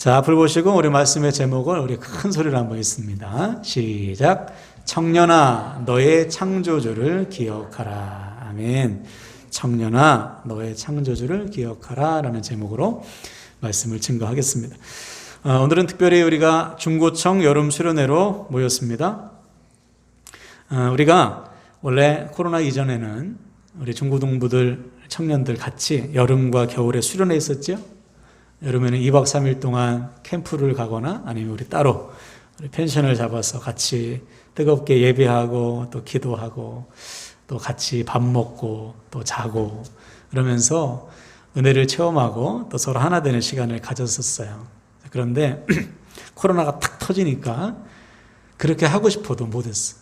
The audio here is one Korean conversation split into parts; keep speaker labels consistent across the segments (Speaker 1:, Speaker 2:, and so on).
Speaker 1: 자, 앞을 보시고 우리 말씀의 제목을 우리 큰 소리로 한번 읽습니다. 시작. 청년아, 너의 창조주를 기억하라. 아멘. 청년아, 너의 창조주를 기억하라 라는 제목으로 말씀을 증거하겠습니다. 오늘은 특별히 우리가 중고청 여름 수련회로 모였습니다. 우리가 원래 코로나 이전에는 우리 중고등부들, 청년들 같이 여름과 겨울에 수련회 있었죠. 여름에는 2박 3일 동안 캠프를 가거나 아니면 우리 따로 우리 펜션을 잡아서 같이 뜨겁게 예배하고 또 기도하고 또 같이 밥 먹고 또 자고 그러면서 은혜를 체험하고 또 서로 하나 되는 시간을 가졌었어요. 그런데 코로나가 탁 터지니까 그렇게 하고 싶어도 못했어.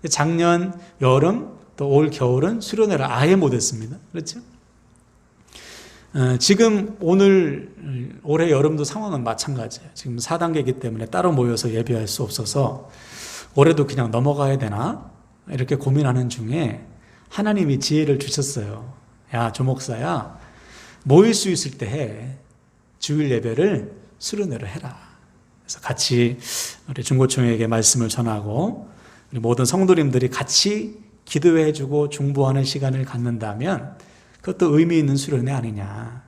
Speaker 1: 작년 여름 또 올 겨울은 수련회를 아예 못했습니다. 그렇죠? 지금 올해 여름도 상황은 마찬가지예요. 지금 4단계이기 때문에 따로 모여서 예배할 수 없어서 올해도 그냥 넘어가야 되나? 이렇게 고민하는 중에 하나님이 지혜를 주셨어요. 야, 조 목사야, 모일 수 있을 때 해. 주일 예배를 수련회로 해라. 그래서 같이 우리 중고총회에게 말씀을 전하고 우리 모든 성도님들이 같이 기도해주고 중보하는 시간을 갖는다면 그것도 의미 있는 수련회 아니냐.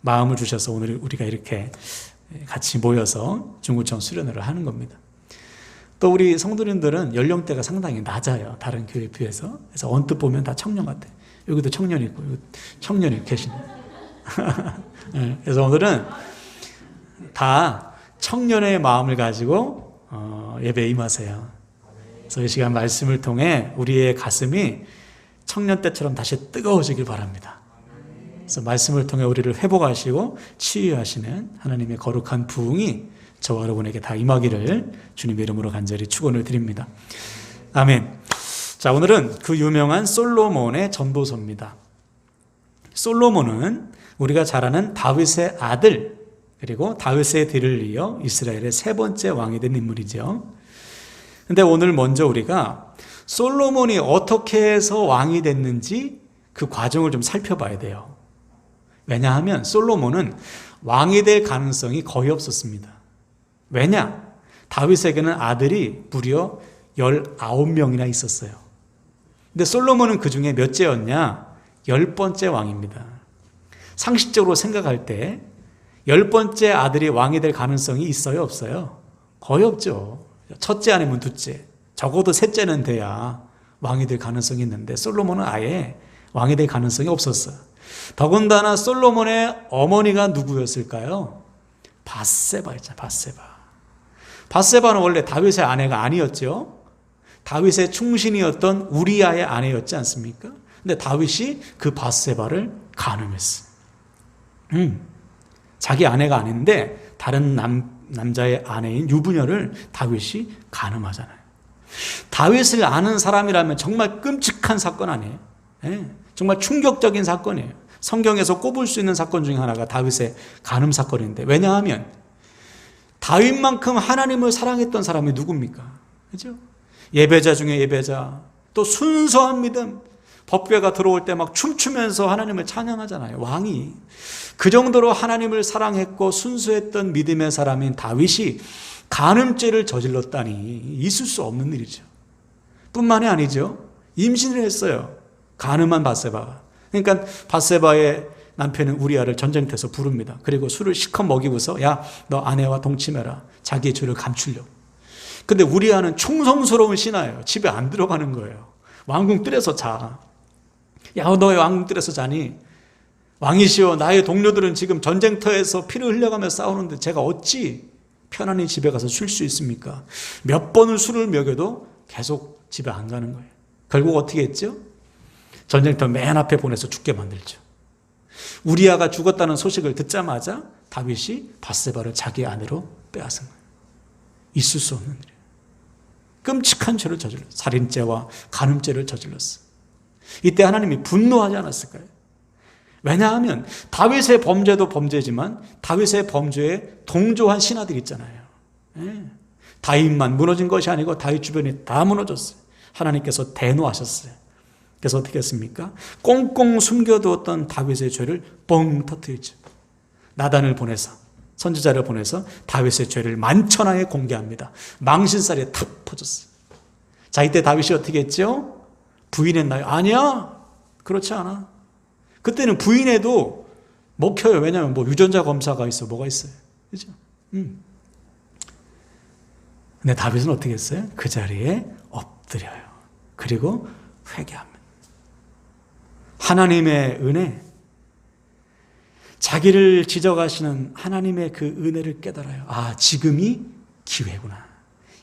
Speaker 1: 마음을 주셔서 오늘 우리가 이렇게 같이 모여서 중고청 수련회를 하는 겁니다. 또 우리 성도님들은 연령대가 상당히 낮아요. 다른 교회에 비해서. 그래서 언뜻 보면 다 청년 같아요. 여기도 청년이 있고 여기 청년이 계시네요. 그래서 오늘은 다 청년의 마음을 가지고 예배에 임하세요. 그래서 이 시간 말씀을 통해 우리의 가슴이 청년 때처럼 다시 뜨거워지길 바랍니다. 그래서 말씀을 통해 우리를 회복하시고 치유하시는 하나님의 거룩한 부흥이 저와 여러분에게 다 임하기를 주님의 이름으로 간절히 축원을 드립니다. 아멘. 자, 오늘은 그 유명한 솔로몬의 전도서입니다. 솔로몬은 우리가 잘 아는 다윗의 아들, 그리고 다윗의 뒤를 이어 이스라엘의 세 번째 왕이 된 인물이죠. 근데 오늘 먼저 우리가 솔로몬이 어떻게 해서 왕이 됐는지 그 과정을 좀 살펴봐야 돼요. 왜냐하면 솔로몬은 왕이 될 가능성이 거의 없었습니다. 왜냐? 다윗에게는 아들이 무려 19명이나 있었어요. 근데 솔로몬은 그 중에 몇째였냐? 10번째 왕입니다. 상식적으로 생각할 때 10번째 아들이 왕이 될 가능성이 있어요? 없어요? 거의 없죠. 첫째 아니면 둘째, 적어도 셋째는 돼야 왕이 될 가능성이 있는데 솔로몬은 아예 왕이 될 가능성이 없었어요. 더군다나 솔로몬의 어머니가 누구였을까요? 밧세바였잖아요. 밧세바는 원래 다윗의 아내가 아니었죠. 다윗의 충신이었던 우리아의 아내였지 않습니까? 근데 다윗이 그 밧세바를 간음했어요. 자기 아내가 아닌데 다른 남자의 아내인 유부녀를 다윗이 간음하잖아요. 다윗을 아는 사람이라면 정말 끔찍한 사건 아니에요? 네, 정말 충격적인 사건이에요. 성경에서 꼽을 수 있는 사건 중에 하나가 다윗의 간음 사건인데, 왜냐하면 다윗만큼 하나님을 사랑했던 사람이 누굽니까? 그죠? 예배자 중에 예배자, 또 순수한 믿음, 법궤가 들어올 때 막 춤추면서 하나님을 찬양하잖아요. 왕이 그 정도로 하나님을 사랑했고 순수했던 믿음의 사람인 다윗이 간음죄를 저질렀다니 있을 수 없는 일이죠. 뿐만이 아니죠. 임신을 했어요. 간음한 밧세바가. 그러니까 밧세바의 남편은 우리아를 전쟁터에서 부릅니다. 그리고 술을 실컷 먹이고서 야, 너 아내와 동침해라. 자기의 죄를 감추려고. 근데 우리아는 충성스러운 신하예요. 집에 안 들어가는 거예요. 왕궁 뜰에서 자. 야, 너 왜 왕궁 뜰에서 자니? 왕이시여, 나의 동료들은 지금 전쟁터에서 피를 흘려가며 싸우는데 제가 어찌 편안히 집에 가서 쉴 수 있습니까? 몇 번을 술을 먹여도 계속 집에 안 가는 거예요. 결국 어떻게 했죠? 전쟁터 맨 앞에 보내서 죽게 만들죠. 우리아가 죽었다는 소식을 듣자마자 다윗이 밧세바를 자기 아내로 빼앗은 거예요. 있을 수 없는 일이에요. 끔찍한 죄를 저질렀어요. 살인죄와 간음죄를 저질렀어요. 이때 하나님이 분노하지 않았을까요? 왜냐하면 다윗의 범죄도 범죄지만 다윗의 범죄에 동조한 신하들이 있잖아요. 다윗만 무너진 것이 아니고 다윗 주변이 다 무너졌어요. 하나님께서 대노하셨어요. 그래서 어떻게 했습니까? 꽁꽁 숨겨두었던 다윗의 죄를 뻥 터뜨렸죠. 나단을 보내서, 선지자를 보내서 다윗의 죄를 만천하에 공개합니다. 망신살이 탁 퍼졌어요. 자, 이때 다윗이 어떻게 했죠? 부인했나요? 아니야, 그렇지 않아. 그때는 부인해도 먹혀요. 왜냐하면 뭐 유전자 검사가 있어, 뭐가 있어요, 그죠? 근데 다윗은 어떻게 했어요? 그 자리에 엎드려요. 그리고 회개합니다. 하나님의 은혜, 자기를 지적하시는 하나님의 그 은혜를 깨달아요. 아, 지금이 기회구나.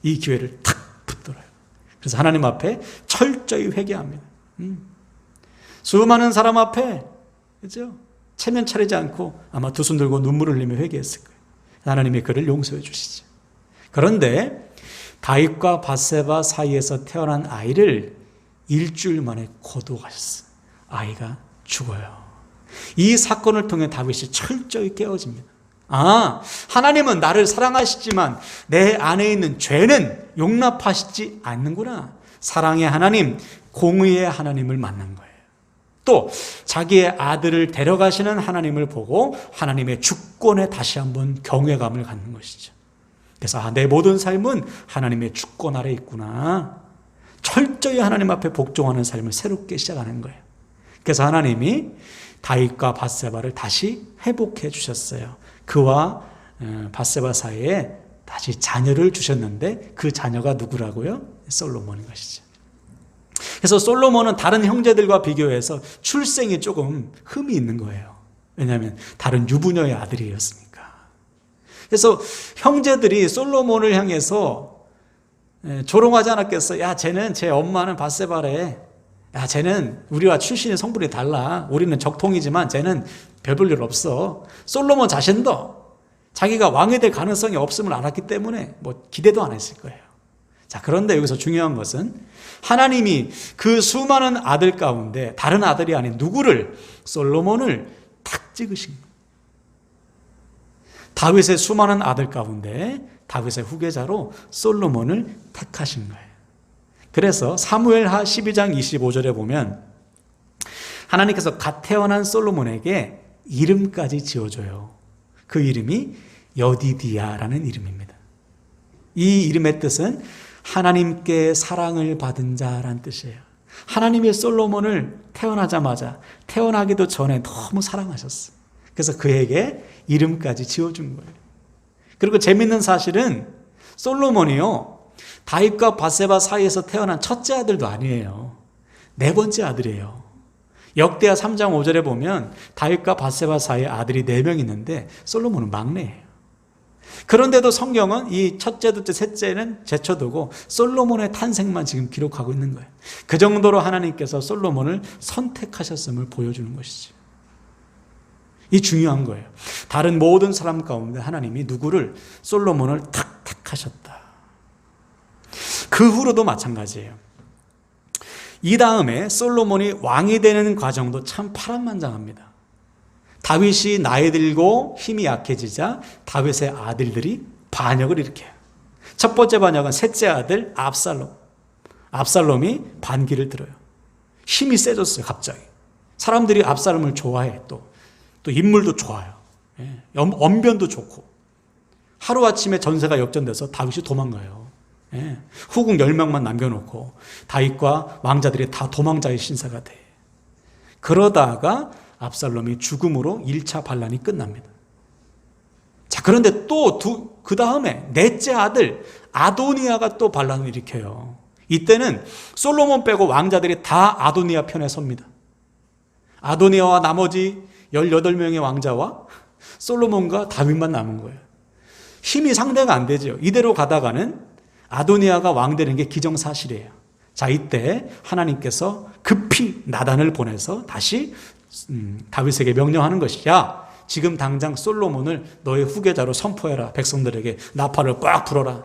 Speaker 1: 이 기회를 탁 붙들어요. 그래서 하나님 앞에 철저히 회개합니다. 수많은 사람 앞에, 그죠? 체면 차리지 않고 아마 두 손 들고 눈물을 흘리며 회개했을 거예요. 하나님이 그를 용서해 주시죠. 그런데 다윗과 밧세바 사이에서 태어난 아이를 일주일 만에 거두어가셨어요. 아이가 죽어요. 이 사건을 통해 다윗이 철저히 깨어집니다. 아, 하나님은 나를 사랑하시지만 내 안에 있는 죄는 용납하시지 않는구나. 사랑의 하나님, 공의의 하나님을 만난 거예요. 또 자기의 아들을 데려가시는 하나님을 보고 하나님의 주권에 다시 한번 경외감을 갖는 것이죠. 그래서 아, 내 모든 삶은 하나님의 주권 아래 있구나. 철저히 하나님 앞에 복종하는 삶을 새롭게 시작하는 거예요. 그래서 하나님이 다윗과 밧세바를 다시 회복해 주셨어요. 그와 밧세바 사이에 다시 자녀를 주셨는데 그 자녀가 누구라고요? 솔로몬인 것이죠. 그래서 솔로몬은 다른 형제들과 비교해서 출생이 조금 흠이 있는 거예요. 왜냐하면 다른 유부녀의 아들이었으니까. 그래서 형제들이 솔로몬을 향해서 조롱하지 않았겠어? 야, 쟤는 제 엄마는 밧세바래. 야, 쟤는 우리와 출신의 성분이 달라. 우리는 적통이지만 쟤는 별 볼 일 없어. 솔로몬 자신도 자기가 왕이 될 가능성이 없음을 알았기 때문에 뭐 기대도 안 했을 거예요. 자, 그런데 여기서 중요한 것은 하나님이 그 수많은 아들 가운데 다른 아들이 아닌 누구를, 솔로몬을 탁 찍으신 거예요. 다윗의 수많은 아들 가운데 다윗의 후계자로 솔로몬을 택하신 거예요. 그래서 사무엘하 12장 25절에 보면 하나님께서 갓 태어난 솔로몬에게 이름까지 지어줘요. 그 이름이 여디디야라는 이름입니다. 이 이름의 뜻은 하나님께 사랑을 받은 자라는 뜻이에요. 하나님이 솔로몬을 태어나자마자, 태어나기도 전에 너무 사랑하셨어요. 그래서 그에게 이름까지 지어준 거예요. 그리고 재밌는 사실은 솔로몬이요, 다윗과 밧세바 사이에서 태어난 첫째 아들도 아니에요. 네 번째 아들이에요. 역대하 3장 5절에 보면 다윗과 밧세바 사이에 아들이 4명 있는데 솔로몬은 막내예요. 그런데도 성경은 이 첫째, 둘째, 셋째는 제쳐두고 솔로몬의 탄생만 지금 기록하고 있는 거예요. 그 정도로 하나님께서 솔로몬을 선택하셨음을 보여주는 것이죠. 이 중요한 거예요. 다른 모든 사람 가운데 하나님이 누구를, 솔로몬을 탁 택하셨다. 그 후로도 마찬가지예요. 이 다음에 솔로몬이 왕이 되는 과정도 참 파란만장합니다. 다윗이 나이 들고 힘이 약해지자 다윗의 아들들이 반역을 일으켜요. 첫 번째 반역은 셋째 아들 압살롬. 압살롬이 반기를 들어요. 힘이 세졌어요, 갑자기. 사람들이 압살롬을 좋아해. 또 인물도 좋아요. 언변도 좋고. 하루아침에 전세가 역전돼서 다윗이 도망가요. 후궁 10명만 남겨놓고 다윗과 왕자들이 다 도망자의 신세가 돼. 그러다가 압살롬이 죽음으로 1차 반란이 끝납니다. 자, 그런데 또 그 다음에 넷째 아들 아도니아가 또 반란을 일으켜요. 이때는 솔로몬 빼고 왕자들이 다 아도니아 편에 섭니다. 아도니아와 나머지 18명의 왕자와 솔로몬과 다윗만 남은 거예요. 힘이 상대가 안 되죠. 이대로 가다가는 아도니아가 왕 되는 게 기정사실이에요. 자, 이때 하나님께서 급히 나단을 보내서 다시 다윗에게 명령하는 것이, 야, 지금 당장 솔로몬을 너의 후계자로 선포해라. 백성들에게 나팔을 꽉 불어라.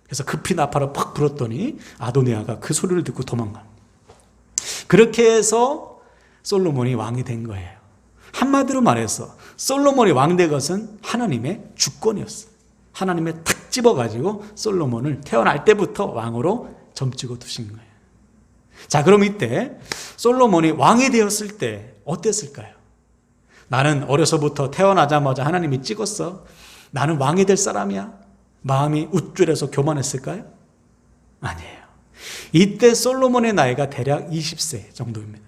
Speaker 1: 그래서 급히 나팔을 팍 불었더니 아도니아가 그 소리를 듣고 도망갑니다. 그렇게 해서 솔로몬이 왕이 된 거예요. 한마디로 말해서 솔로몬이 왕 된 것은 하나님의 주권이었어요. 하나님의 탁 집어가지고 솔로몬을 태어날 때부터 왕으로 점찍어 두신 거예요. 자, 그럼 이때 솔로몬이 왕이 되었을 때 어땠을까요? 나는 어려서부터 태어나자마자 하나님이 찍었어. 나는 왕이 될 사람이야. 마음이 우쭐해서 교만했을까요? 아니에요. 이때 솔로몬의 나이가 대략 20세 정도입니다.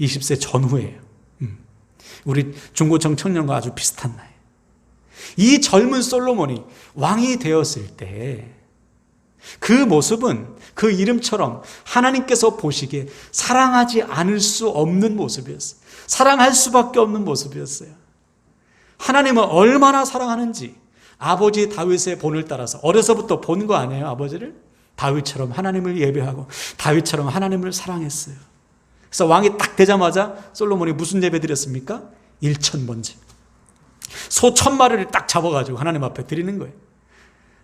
Speaker 1: 20세 전후예요. 우리 중고청 청년과 아주 비슷한 나이. 이 젊은 솔로몬이 왕이 되었을 때 그 모습은 그 이름처럼 하나님께서 보시기에 사랑하지 않을 수 없는 모습이었어요. 사랑할 수밖에 없는 모습이었어요. 하나님을 얼마나 사랑하는지 아버지 다윗의 본을 따라서 어려서부터 본 거 아니에요, 아버지를? 다윗처럼 하나님을 예배하고 다윗처럼 하나님을 사랑했어요. 그래서 왕이 딱 되자마자 솔로몬이 무슨 예배 드렸습니까? 1000번째. 소 1000마리를 딱 잡아가지고 하나님 앞에 드리는 거예요.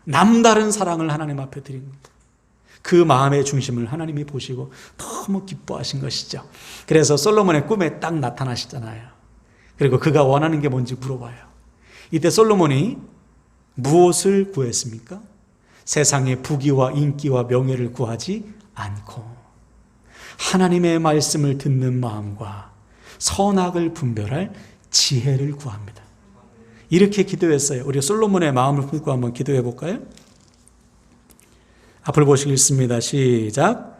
Speaker 1: 남다른 사랑을 하나님 앞에 드린 겁니다. 그 마음의 중심을 하나님이 보시고 너무 기뻐하신 것이죠. 그래서 솔로몬의 꿈에 딱 나타나시잖아요. 그리고 그가 원하는 게 뭔지 물어봐요. 이때 솔로몬이 무엇을 구했습니까? 세상의 부귀와 인기와 명예를 구하지 않고 하나님의 말씀을 듣는 마음과 선악을 분별할 지혜를 구합니다. 이렇게 기도했어요. 우리 솔로몬의 마음을 품고 한번 기도해 볼까요? 앞을 보시겠습니다. 시작.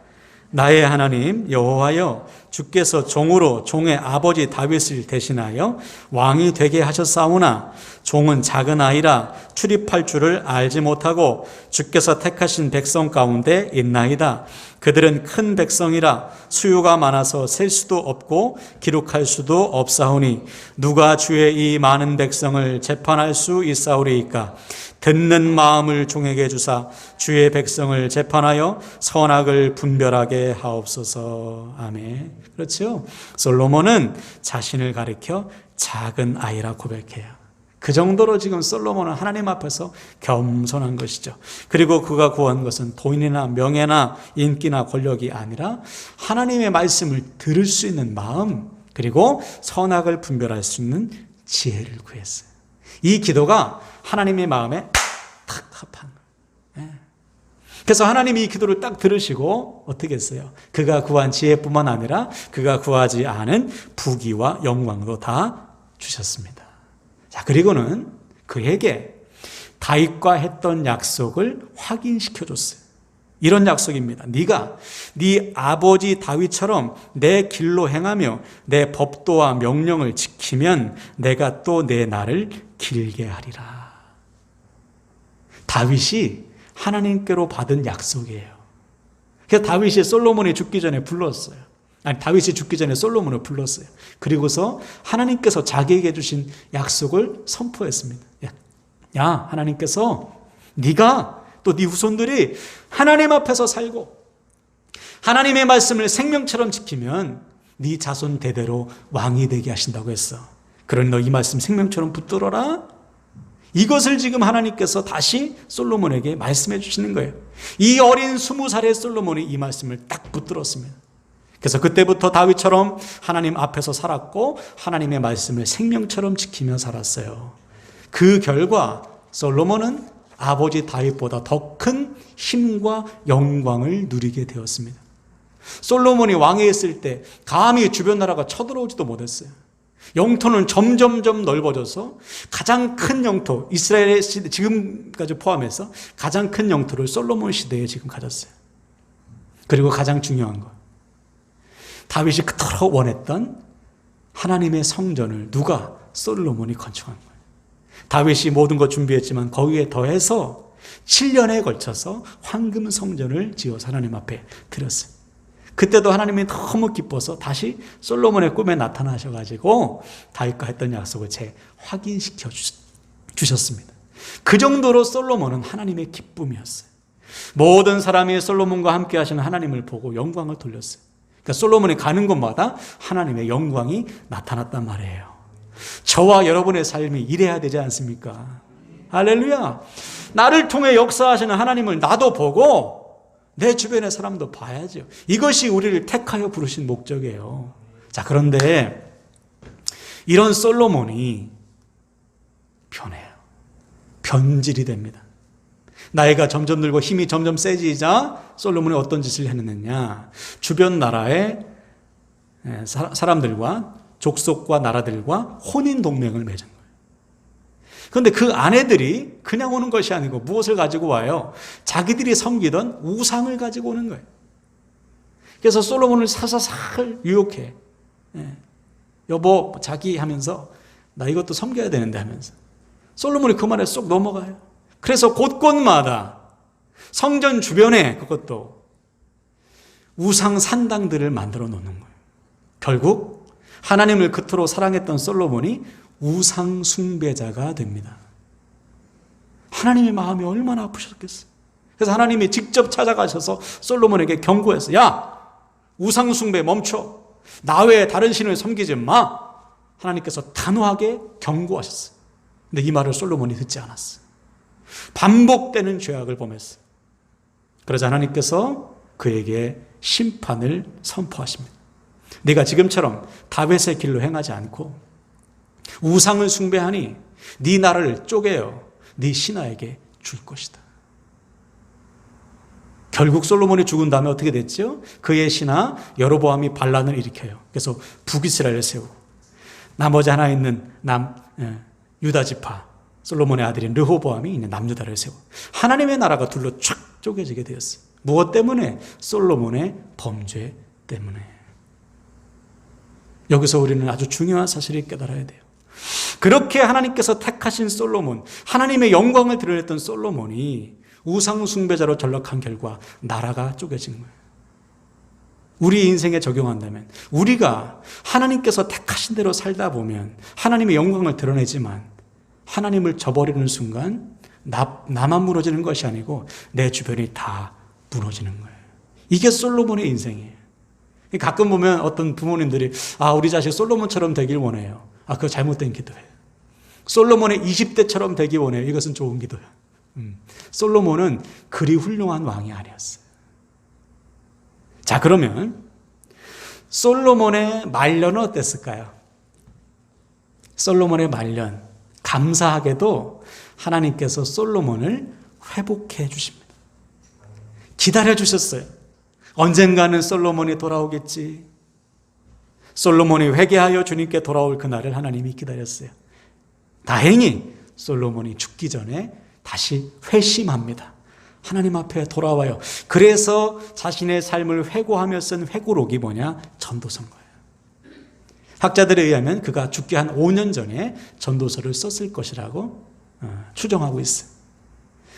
Speaker 1: 나의 하나님 여호와여, 주께서 종으로 종의 아버지 다윗을 대신하여 왕이 되게 하셨사오나 종은 작은 아이라 출입할 줄을 알지 못하고 주께서 택하신 백성 가운데 있나이다. 그들은 큰 백성이라 수요가 많아서 셀 수도 없고 기록할 수도 없사오니 누가 주의 이 많은 백성을 재판할 수 있사오리이까? 듣는 마음을 종에게 주사 주의 백성을 재판하여 선악을 분별하게 하옵소서. 아멘. 그렇죠? 솔로몬은 자신을 가리켜 작은 아이라 고백해요. 그 정도로 지금 솔로몬은 하나님 앞에서 겸손한 것이죠. 그리고 그가 구한 것은 돈이나 명예나 인기나 권력이 아니라 하나님의 말씀을 들을 수 있는 마음, 그리고 선악을 분별할 수 있는 지혜를 구했어요. 이 기도가 하나님의 마음에 탁 합한 거예요. 그래서 하나님이 이 기도를 딱 들으시고 어떻게 했어요? 그가 구한 지혜뿐만 아니라 그가 구하지 않은 부귀와 영광도 다 주셨습니다. 자, 그리고는 그에게 다윗과 했던 약속을 확인시켜 줬어요. 이런 약속입니다. 네가 네 아버지 다윗처럼 내 길로 행하며 내 법도와 명령을 지키면 내가 또 내 날을 길게 하리라. 다윗이 하나님께로 받은 약속이에요. 그래서 다윗이 솔로몬이 죽기 전에 불렀어요. 아니, 다윗이 죽기 전에 솔로몬을 불렀어요. 그리고서 하나님께서 자기에게 주신 약속을 선포했습니다. 야, 하나님께서 네가 또 네 후손들이 하나님 앞에서 살고 하나님의 말씀을 생명처럼 지키면 네 자손 대대로 왕이 되게 하신다고 했어. 그러니 너 이 말씀 생명처럼 붙들어라. 이것을 지금 하나님께서 다시 솔로몬에게 말씀해 주시는 거예요. 이 어린 20살의 솔로몬이 이 말씀을 딱 붙들었습니다. 그래서 그때부터 다윗처럼 하나님 앞에서 살았고 하나님의 말씀을 생명처럼 지키며 살았어요. 그 결과 솔로몬은 아버지 다윗보다 더 큰 힘과 영광을 누리게 되었습니다. 솔로몬이 왕이 있을 때 감히 주변 나라가 쳐들어오지도 못했어요. 영토는 점점점 넓어져서 가장 큰 영토, 이스라엘 시대 지금까지 포함해서 가장 큰 영토를 솔로몬 시대에 지금 가졌어요. 그리고 가장 중요한 것, 다윗이 그토록 원했던 하나님의 성전을 누가? 솔로몬이 건축한 거예요. 다윗이 모든 것 준비했지만 거기에 더해서 7년에 걸쳐서 황금 성전을 지어서 하나님 앞에 드렸어요. 그때도 하나님이 너무 기뻐서 다시 솔로몬의 꿈에 나타나셔가지고 다윗과 했던 약속을 재확인시켜 주셨습니다. 그 정도로 솔로몬은 하나님의 기쁨이었어요. 모든 사람이 솔로몬과 함께 하시는 하나님을 보고 영광을 돌렸어요. 그러니까 솔로몬이 가는 곳마다 하나님의 영광이 나타났단 말이에요. 저와 여러분의 삶이 이래야 되지 않습니까? 할렐루야. 나를 통해 역사하시는 하나님을 나도 보고 내 주변의 사람도 봐야죠. 이것이 우리를 택하여 부르신 목적이에요. 자, 그런데 이런 솔로몬이 변해요. 변질이 됩니다. 나이가 점점 들고 힘이 점점 세지자 솔로몬이 어떤 짓을 했느냐. 주변 나라의 사람들과 족속과 나라들과 혼인 동맹을 맺은 거예요. 그런데 그 아내들이 그냥 오는 것이 아니고 무엇을 가지고 와요? 자기들이 섬기던 우상을 가지고 오는 거예요. 그래서 솔로몬을 사사삭 유혹해. 여보 자기 하면서 나 이것도 섬겨야 되는데 하면서 솔로몬이 그 말에 쏙 넘어가요. 그래서 곳곳마다 성전 주변에 그것도 우상 산당들을 만들어 놓는 거예요. 결국 하나님을 그토록 사랑했던 솔로몬이 우상 숭배자가 됩니다. 하나님의 마음이 얼마나 아프셨겠어요. 그래서 하나님이 직접 찾아가셔서 솔로몬에게 경고했어요. 야, 우상 숭배 멈춰. 나 외에 다른 신을 섬기지 마. 하나님께서 단호하게 경고하셨어요. 근데 이 말을 솔로몬이 듣지 않았어요. 반복되는 죄악을 범했어요. 그러자 하나님께서 그에게 심판을 선포하십니다. 네가 지금처럼 다윗의 길로 행하지 않고 우상을 숭배하니 네 나라를 쪼개어 네 신하에게 줄 것이다. 결국 솔로몬이 죽은 다음에 어떻게 됐죠? 그의 신하 여로보암이 반란을 일으켜요. 그래서 북이스라엘을 세우고 나머지 하나 있는 유다 지파 솔로몬의 아들인 르호보암이 있는 남유다를 세우고 하나님의 나라가 둘로 쫙 쪼개지게 되었어요. 무엇 때문에? 솔로몬의 범죄 때문에. 여기서 우리는 아주 중요한 사실을 깨달아야 돼요. 그렇게 하나님께서 택하신 솔로몬, 하나님의 영광을 드러냈던 솔로몬이 우상 숭배자로 전락한 결과 나라가 쪼개진 거예요. 우리 인생에 적용한다면 우리가 하나님께서 택하신 대로 살다 보면 하나님의 영광을 드러내지만 하나님을 저버리는 순간 나만 무너지는 것이 아니고 내 주변이 다 무너지는 거예요. 이게 솔로몬의 인생이에요. 가끔 보면 어떤 부모님들이 우리 자식 솔로몬처럼 되길 원해요. 그거 잘못된 기도예요. 솔로몬의 20대처럼 되기 원해요. 이것은 좋은 기도예요. 솔로몬은 그리 훌륭한 왕이 아니었어요. 자, 그러면 솔로몬의 말년은 어땠을까요? 솔로몬의 말년, 감사하게도 하나님께서 솔로몬을 회복해 주십니다. 기다려 주셨어요. 언젠가는 솔로몬이 돌아오겠지. 솔로몬이 회개하여 주님께 돌아올 그날을 하나님이 기다렸어요. 다행히 솔로몬이 죽기 전에 다시 회심합니다. 하나님 앞에 돌아와요. 그래서 자신의 삶을 회고하며 쓴 회고록이 뭐냐? 전도서인 거예요. 학자들에 의하면 그가 죽기 한 5년 전에 전도서를 썼을 것이라고 추정하고 있어요.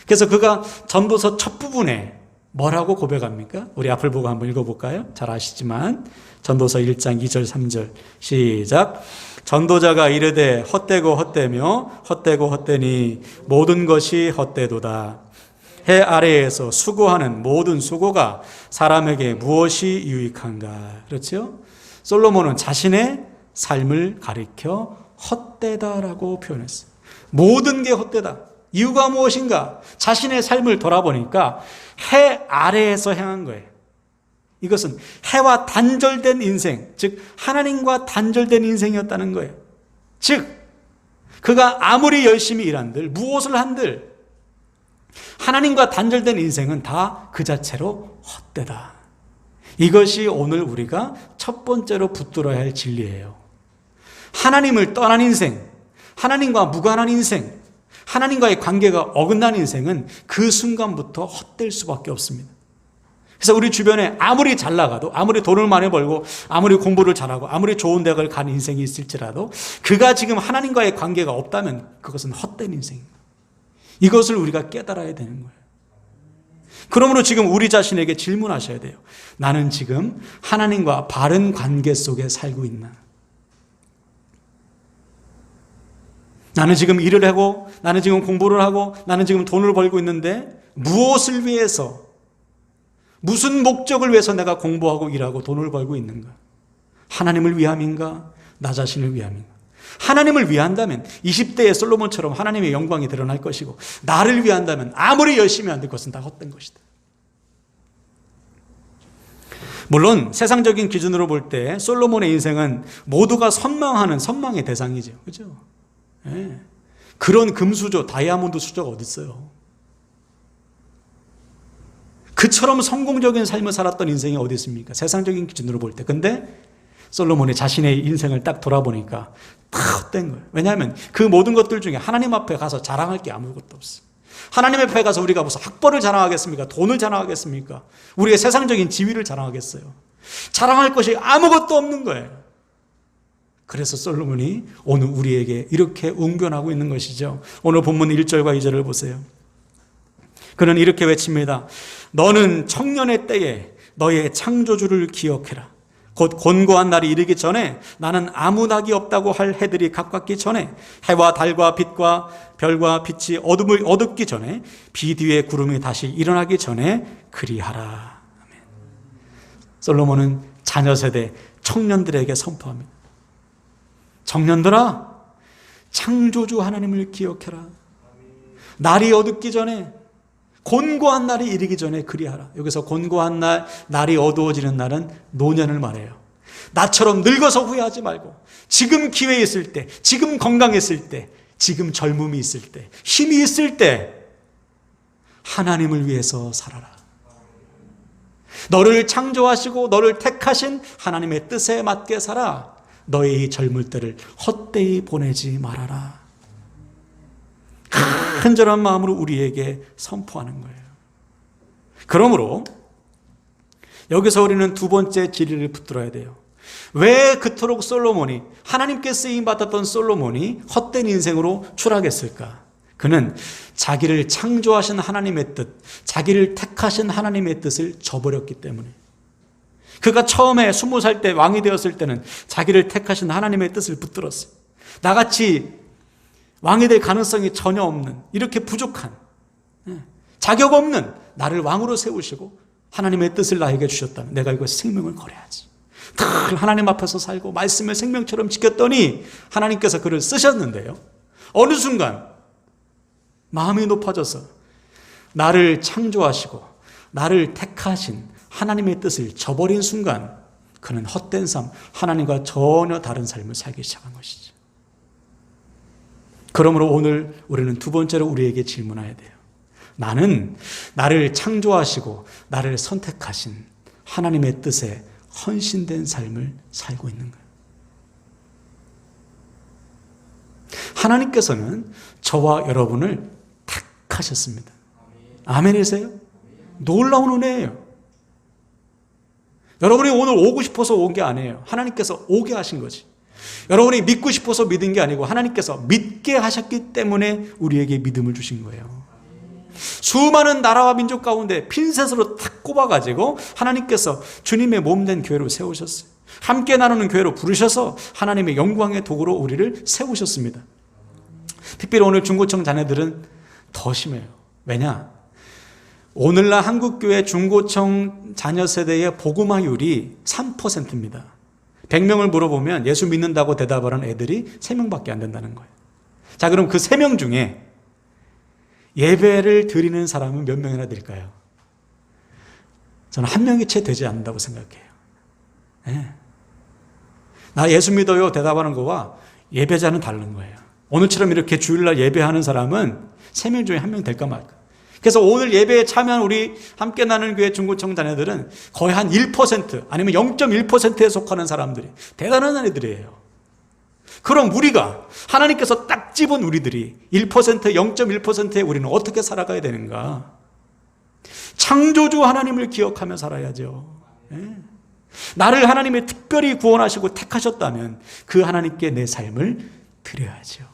Speaker 1: 그래서 그가 전도서 첫 부분에 뭐라고 고백합니까? 우리 앞을 보고 한번 읽어볼까요? 잘 아시지만 전도서 1장 2절 3절 시작. 전도자가 이르되 헛되고 헛되며 헛되고 헛되니 모든 것이 헛되도다. 해 아래에서 수고하는 모든 수고가 사람에게 무엇이 유익한가. 그렇죠? 솔로몬은 자신의 삶을 가리켜 헛되다라고 표현했어요. 모든 게 헛되다. 이유가 무엇인가? 자신의 삶을 돌아보니까 해 아래에서 행한 거예요. 이것은 해와 단절된 인생, 즉 하나님과 단절된 인생이었다는 거예요. 즉 그가 아무리 열심히 일한들, 무엇을 한들 하나님과 단절된 인생은 다 그 자체로 헛되다. 이것이 오늘 우리가 첫 번째로 붙들어야 할 진리예요. 하나님을 떠난 인생, 하나님과 무관한 인생, 하나님과의 관계가 어긋난 인생은 그 순간부터 헛될 수밖에 없습니다. 그래서 우리 주변에 아무리 잘 나가도, 아무리 돈을 많이 벌고, 아무리 공부를 잘하고, 아무리 좋은 대학을 간 인생이 있을지라도 그가 지금 하나님과의 관계가 없다면 그것은 헛된 인생입니다. 이것을 우리가 깨달아야 되는 거예요. 그러므로 지금 우리 자신에게 질문하셔야 돼요. 나는 지금 하나님과 바른 관계 속에 살고 있나? 나는 지금 일을 하고, 나는 지금 공부를 하고, 나는 지금 돈을 벌고 있는데 무엇을 위해서, 무슨 목적을 위해서 내가 공부하고 일하고 돈을 벌고 있는가? 하나님을 위함인가? 나 자신을 위함인가? 하나님을 위한다면 20대의 솔로몬처럼 하나님의 영광이 드러날 것이고, 나를 위한다면 아무리 열심히 한들 그것은 다 헛된 것이다. 물론 세상적인 기준으로 볼 때 솔로몬의 인생은 모두가 선망하는 선망의 대상이죠. 그렇죠? 네. 그런 금수저, 다이아몬드 수저가 어디 있어요? 그처럼 성공적인 삶을 살았던 인생이 어디 있습니까? 세상적인 기준으로 볼 때. 근데 솔로몬이 자신의 인생을 딱 돌아보니까 다 헛된 거예요. 왜냐하면 그 모든 것들 중에 하나님 앞에 가서 자랑할 게 아무것도 없어요. 하나님 앞에 가서 우리가 무슨 학벌을 자랑하겠습니까? 돈을 자랑하겠습니까? 우리의 세상적인 지위를 자랑하겠어요? 자랑할 것이 아무것도 없는 거예요. 그래서 솔로몬이 오늘 우리에게 이렇게 웅변하고 있는 것이죠. 오늘 본문 1절과 2절을 보세요. 그는 이렇게 외칩니다. 너는 청년의 때에 너의 창조주를 기억해라. 곧 곤고한 날이 이르기 전에 나는 아무 낙이 없다고 할 해들이 가깝기 전에 해와 달과 빛과 별과 빛이 어둠을 어둡기 전에 비 뒤에 구름이 다시 일어나기 전에 그리하라. 아멘. 솔로몬은 자녀 세대 청년들에게 선포합니다. 청년들아, 창조주 하나님을 기억해라. 날이 어둡기 전에, 곤고한 날이 이르기 전에 그리하라. 여기서 곤고한 날, 날이 어두워지는 날은 노년을 말해요. 나처럼 늙어서 후회하지 말고 지금 기회 있을 때, 지금 건강했을 때, 지금 젊음이 있을 때, 힘이 있을 때 하나님을 위해서 살아라. 너를 창조하시고 너를 택하신 하나님의 뜻에 맞게 살아. 너의 이 젊을 때를 헛되이 보내지 말아라. 간절한 마음으로 우리에게 선포하는 거예요. 그러므로 여기서 우리는 두 번째 진리를 붙들어야 돼요. 왜 그토록 솔로몬이, 하나님께 쓰임받았던 솔로몬이 헛된 인생으로 추락했을까? 그는 자기를 창조하신 하나님의 뜻, 자기를 택하신 하나님의 뜻을 저버렸기 때문에. 그가 처음에 20살 때 왕이 되었을 때는 자기를 택하신 하나님의 뜻을 붙들었어요. 나같이 왕이 될 가능성이 전혀 없는, 이렇게 부족한, 자격 없는 나를 왕으로 세우시고 하나님의 뜻을 나에게 주셨다면 내가 이거 생명을 걸어야지. 늘 하나님 앞에서 살고 말씀을 생명처럼 지켰더니 하나님께서 그를 쓰셨는데요. 어느 순간 마음이 높아져서 나를 창조하시고 나를 택하신 하나님의 뜻을 저버린 순간 그는 헛된 삶, 하나님과 전혀 다른 삶을 살기 시작한 것이죠. 그러므로 오늘 우리는 두 번째로 우리에게 질문해야 돼요. 나는 나를 창조하시고 나를 선택하신 하나님의 뜻에 헌신된 삶을 살고 있는 거예요. 하나님께서는 저와 여러분을 택하셨습니다. 아멘이세요? 놀라운 은혜예요. 여러분이 오늘 오고 싶어서 온 게 아니에요. 하나님께서 오게 하신 거지. 여러분이 믿고 싶어서 믿은 게 아니고 하나님께서 믿게 하셨기 때문에 우리에게 믿음을 주신 거예요. 수많은 나라와 민족 가운데 핀셋으로 탁 꼽아가지고 하나님께서 주님의 몸된 교회로 세우셨어요. 함께 나누는 교회로 부르셔서 하나님의 영광의 도구로 우리를 세우셨습니다. 특별히 오늘 중고청 자녀들은 더 심해요. 왜냐? 오늘날 한국교회 중고청 자녀 세대의 복음화율이 3%입니다. 100명을 물어보면 예수 믿는다고 대답하는 애들이 3명밖에 안 된다는 거예요. 자, 그럼 그 3명 중에 예배를 드리는 사람은 몇 명이나 될까요? 저는 한 명이 채 되지 않는다고 생각해요. 네. 나 예수 믿어요 대답하는 거와 예배자는 다른 거예요. 오늘처럼 이렇게 주일날 예배하는 사람은 3명 중에 1명 될까 말까. 그래서 오늘 예배에 참여한 우리 함께 나누는 교회 중고청 자녀들은 거의 한 1% 아니면 0.1%에 속하는 사람들이 대단한 애들이에요. 그럼 우리가 하나님께서 딱 집은 우리들이 1%, 0.1%에 우리는 어떻게 살아가야 되는가? 창조주 하나님을 기억하며 살아야죠. 네. 나를 하나님이 특별히 구원하시고 택하셨다면 그 하나님께 내 삶을 드려야죠.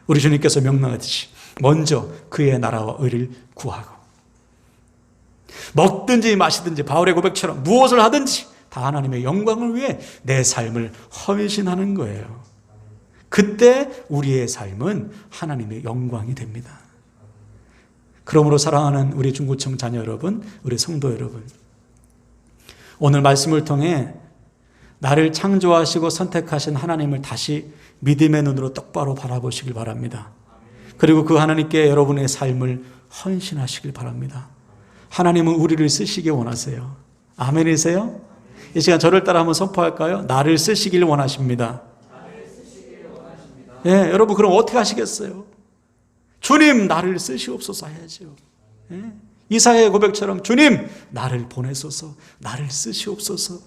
Speaker 1: 우리 주님께서 명령하듯이 먼저 그의 나라와 의를 구하고 먹든지 마시든지 바울의 고백처럼 무엇을 하든지 다 하나님의 영광을 위해 내 삶을 헌신하는 거예요. 그때 우리의 삶은 하나님의 영광이 됩니다. 그러므로 사랑하는 우리 중고청 자녀 여러분, 우리 성도 여러분, 오늘 말씀을 통해 나를 창조하시고 선택하신 하나님을 다시 믿음의 눈으로 똑바로 바라보시길 바랍니다. 그리고 그 하나님께 여러분의 삶을 헌신하시길 바랍니다. 하나님은 우리를 쓰시기 원하세요. 아멘이세요? 이 시간 저를 따라 한번 선포할까요? 나를 쓰시길 원하십니다. 예, 여러분 그럼 어떻게 하시겠어요? 주님 나를 쓰시옵소서 해야죠. 예? 이사야의 고백처럼 주님 나를 보내소서, 나를 쓰시옵소서.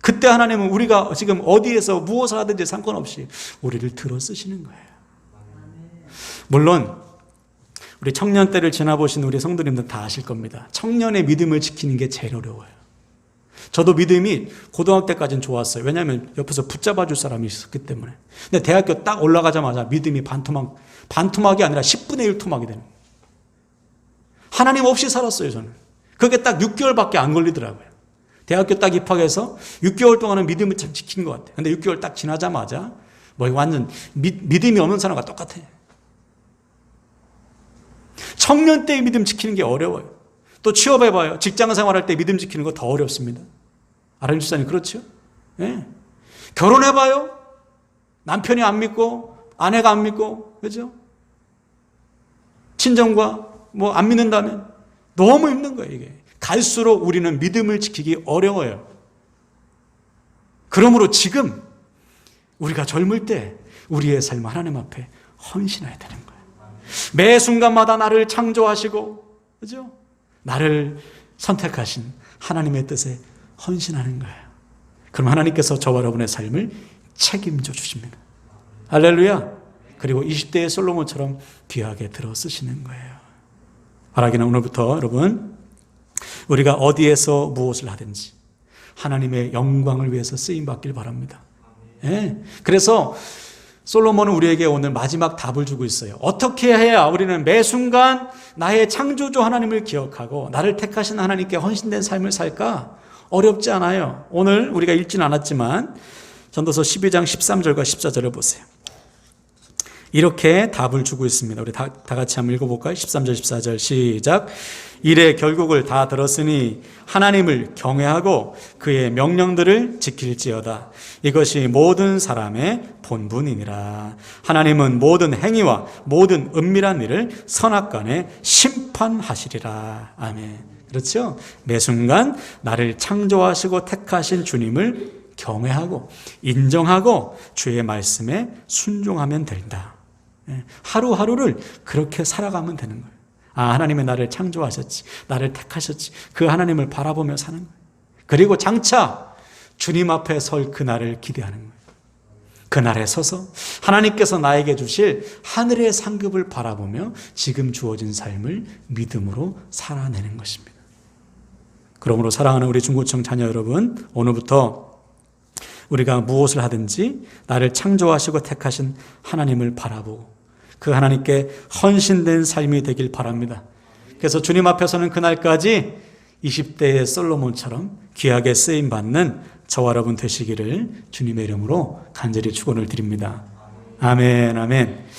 Speaker 1: 그때 하나님은 우리가 지금 어디에서 무엇을 하든지 상관없이 우리를 들어 쓰시는 거예요. 물론 우리 청년 때를 지나보신 우리 성도님들 다 아실 겁니다. 청년의 믿음을 지키는 게 제일 어려워요. 저도 믿음이 고등학교 때까지는 좋았어요. 왜냐하면 옆에서 붙잡아 줄 사람이 있었기 때문에. 근데 대학교 딱 올라가자마자 믿음이 반토막이 아니라 10분의 1 토막이 되는 거예요. 하나님 없이 살았어요, 저는. 그게 딱 6개월밖에 안 걸리더라고요. 대학교 딱 입학해서 6개월 동안은 믿음을 참 지킨 것 같아요. 근데 6개월 딱 지나자마자 뭐 완전 믿음이 없는 사람과 똑같아. 청년 때의 믿음 지키는 게 어려워요. 또 취업해봐요. 직장 생활할 때 믿음 지키는 거 더 어렵습니다. 아름 집사님 그렇죠? 네. 결혼해봐요. 남편이 안 믿고 아내가 안 믿고 그죠? 친정과 뭐 안 믿는다면 너무 힘든 거예요. 이게 갈수록 우리는 믿음을 지키기 어려워요. 그러므로 지금 우리가 젊을 때 우리의 삶 하나님 앞에 헌신해야 되는 거예요. 매 순간마다 나를 창조하시고 그죠? 나를 선택하신 하나님의 뜻에 헌신하는 거예요. 그럼 하나님께서 저와 여러분의 삶을 책임져 주십니다. 할렐루야. 그리고 20대의 솔로몬처럼 귀하게 들어 쓰시는 거예요. 바라기는 오늘부터 여러분 우리가 어디에서 무엇을 하든지 하나님의 영광을 위해서 쓰임받길 바랍니다. 네. 그래서 솔로몬은 우리에게 오늘 마지막 답을 주고 있어요. 어떻게 해야 우리는 매 순간 나의 창조주 하나님을 기억하고 나를 택하신 하나님께 헌신된 삶을 살까? 어렵지 않아요. 오늘 우리가 읽지는 않았지만 전도서 12장 13절과 14절을 보세요. 이렇게 답을 주고 있습니다. 우리 다 같이 한번 읽어볼까요? 13절 14절 시작. 이래 결국을 다 들었으니 하나님을 경외하고 그의 명령들을 지킬지어다. 이것이 모든 사람의 본분이니라. 하나님은 모든 행위와 모든 은밀한 일을 선악간에 심판하시리라. 아멘. 그렇죠? 매 순간 나를 창조하시고 택하신 주님을 경외하고 인정하고 주의 말씀에 순종하면 된다. 하루하루를 그렇게 살아가면 되는 거예요. 아, 하나님이 나를 창조하셨지, 나를 택하셨지, 그 하나님을 바라보며 사는 거예요. 그리고 장차 주님 앞에 설 그날을 기대하는 거예요. 그날에 서서 하나님께서 나에게 주실 하늘의 상급을 바라보며 지금 주어진 삶을 믿음으로 살아내는 것입니다. 그러므로 사랑하는 우리 중고청 자녀 여러분, 오늘부터 우리가 무엇을 하든지 나를 창조하시고 택하신 하나님을 바라보고 그 하나님께 헌신된 삶이 되길 바랍니다. 그래서 주님 앞에서는 그날까지 20대의 솔로몬처럼 귀하게 쓰임받는 저와 여러분 되시기를 주님의 이름으로 간절히 축원을 드립니다. 아멘, 아멘.